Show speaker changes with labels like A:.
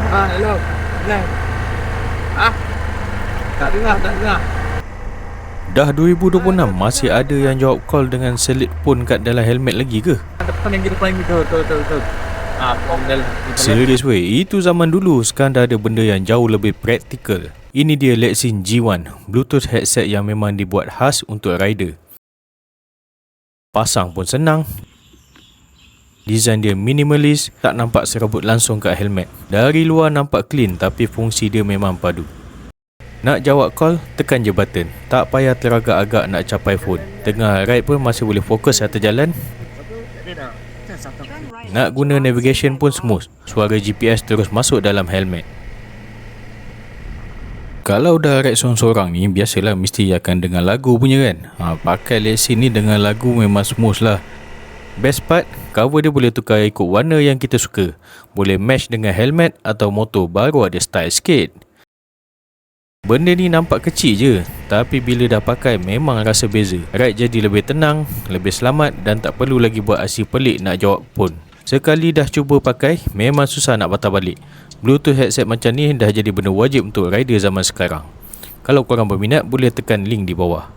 A: Hello. Dengar. Ah, tak dengar, tak dengar.
B: Dah 2026 masih ada yang jawab call dengan selit pun kat dalam helmet lagi ke?
A: Depan yang betul. Model.
B: Serius weh, itu zaman dulu. Sekarang dah ada benda yang jauh lebih praktikal. Ini dia Lexin G1, Bluetooth headset yang memang dibuat khas untuk rider. Pasang pun senang. Desain dia minimalis, tak nampak serabut langsung kat helmet. Dari luar nampak clean tapi fungsi dia memang padu. Nak jawab call, tekan je button. Tak payah teragak-agak nak capai phone. Tengah ride pun masih boleh fokus atas jalan. Nak guna navigation pun smooth. Suara GPS terus masuk dalam helmet. Kalau dah ride sorang-sorang ni, biasalah mesti akan dengar lagu punya kan. Pakai Lexin ni dengar lagu memang smooth lah. Best part, cover dia boleh tukar ikut warna yang kita suka. Boleh match dengan helmet atau motor, baru ada style sikit. Benda ni nampak kecil je, tapi bila dah pakai memang rasa beza. Ride jadi lebih tenang, lebih selamat dan tak perlu lagi buat aksi pelik nak jawab pun. Sekali dah cuba pakai, memang susah nak patah balik. Bluetooth headset macam ni dah jadi benda wajib untuk rider zaman sekarang. Kalau korang berminat, boleh tekan link di bawah.